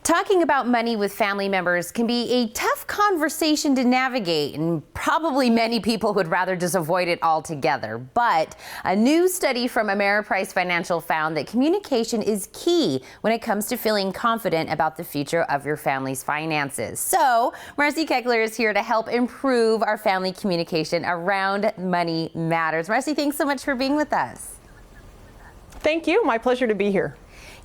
Talking about money with family members can be a tough conversation to navigate, and probably many people would rather just avoid it altogether. But a new study from Ameriprise Financial found that communication is key when it comes to feeling confident about the future of your family's finances. So Marcy Keckler is here to help improve our family communication around money matters. Marcy, thanks so much for being with us. Thank you. My pleasure to be here.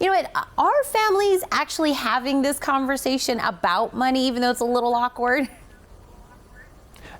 You know what, are families actually having this conversation about money, even though it's a little awkward?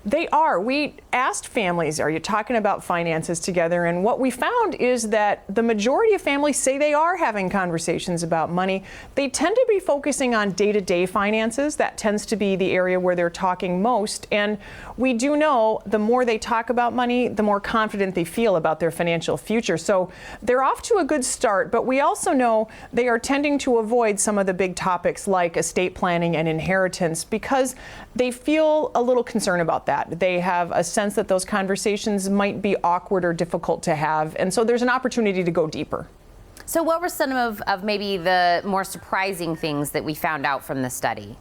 They are. We asked families, are you talking about finances together? And what we found is that the majority of families say they are having conversations about money. They tend to be focusing on day-to-day finances. That tends to be the area where they're talking most. And we do know the more they talk about money, the more confident they feel about their financial future. So they're off to a good start, but we also know they are tending to avoid some of the big topics like estate planning and inheritance because they feel a little concerned about that. They have a sense that those conversations might be awkward or difficult to have, and so there's an opportunity to go deeper. So what were some of maybe the more surprising things that we found out from the study?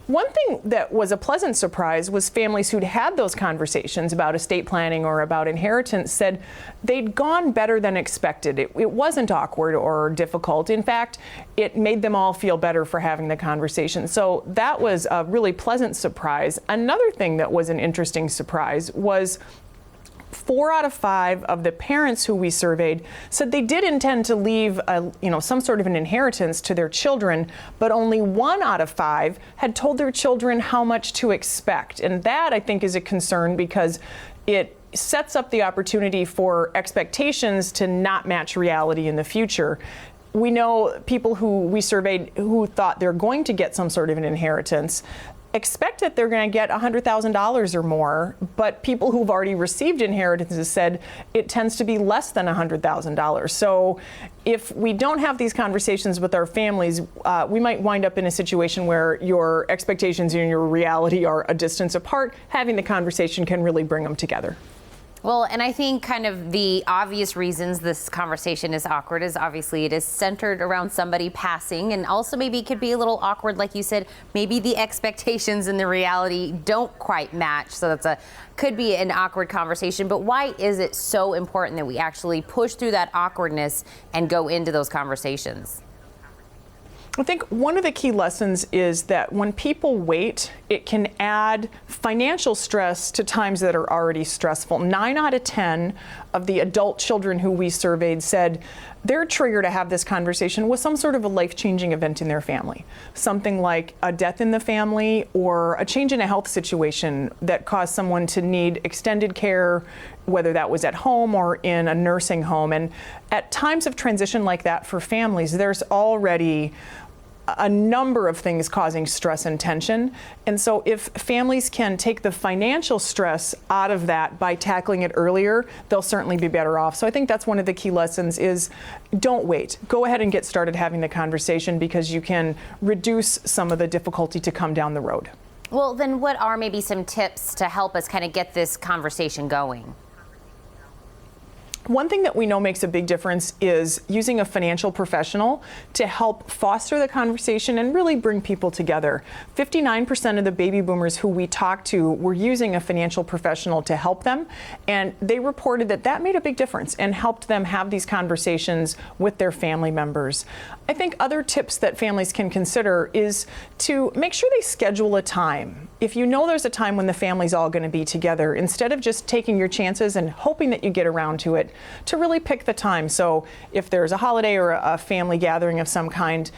One thing that was a pleasant surprise was families who'd had those conversations about estate planning or about inheritance said they'd gone better than expected. It wasn't awkward or difficult. In fact, it made them all feel better for having the conversation. So that was a really pleasant surprise. Another thing that was an interesting surprise was 4 out of 5 of the parents who we surveyed said they did intend to leave some sort of an inheritance to their children, but only 1 out of 5 had told their children how much to expect. And that, I think, is a concern because it sets up the opportunity for expectations to not match reality in the future. We know people who we surveyed who thought they're going to get some sort of an inheritance expect that they're going to get $100,000 or more, but people who've already received inheritances said it tends to be less than $100,000. So if we don't have these conversations with our families, we might wind up in a situation where your expectations and your reality are a distance apart. Having the conversation can really bring them together. Well, and I think kind of the obvious reasons this conversation is awkward is obviously it is centered around somebody passing, and also maybe it could be a little awkward, like you said, maybe the expectations and the reality don't quite match. So could be an awkward conversation. But why is it so important that we actually push through that awkwardness and go into those conversations? I think one of the key lessons is that when people wait, it can add financial stress to times that are already stressful. 9 out of 10 of the adult children who we surveyed said their trigger to have this conversation was some sort of a life-changing event in their family. Something like a death in the family or a change in a health situation that caused someone to need extended care, whether that was at home or in a nursing home. And at times of transition like that for families, there's already a number of things causing stress and tension. And so if families can take the financial stress out of that by tackling it earlier, they'll certainly be better off. So I think that's one of the key lessons is don't wait. Go ahead and get started having the conversation because you can reduce some of the difficulty to come down the road. Well, then what are maybe some tips to help us kind of get this conversation going? One thing that we know makes a big difference is using a financial professional to help foster the conversation and really bring people together. 59% of the baby boomers who we talked to were using a financial professional to help them, and they reported that that made a big difference and helped them have these conversations with their family members. I think other tips that families can consider is to make sure they schedule a time. If you know there's a time when the family's all going to be together, instead of just taking your chances and hoping that you get around to it, to really pick the time. So if there's a holiday or a family gathering of some kind,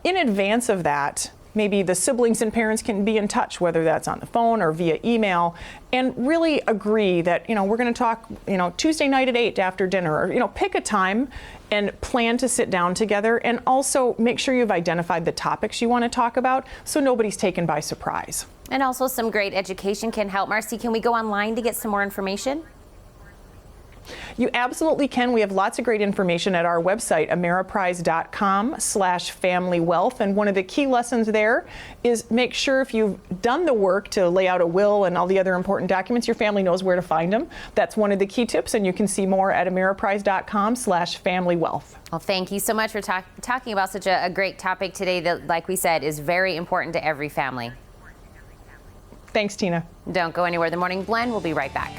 in advance of that, maybe the siblings and parents can be in touch, whether that's on the phone or via email, and really agree that, we're going to talk, Tuesday night at 8 after dinner, or, pick a time and plan to sit down together, and also make sure you've identified the topics you want to talk about so nobody's taken by surprise. And also some great education can help. Marcy, can we go online to get some more information? You absolutely can. We have lots of great information at our website, ameriprise.com/familywealth. And one of the key lessons there is make sure if you've done the work to lay out a will and all the other important documents, your family knows where to find them. That's one of the key tips, and you can see more at ameriprise.com/familywealth. Well, thank you so much for talking about such a great topic today that, like we said, is very important to every family. Thanks, Tina. Don't go anywhere. The Morning Blend will be right back.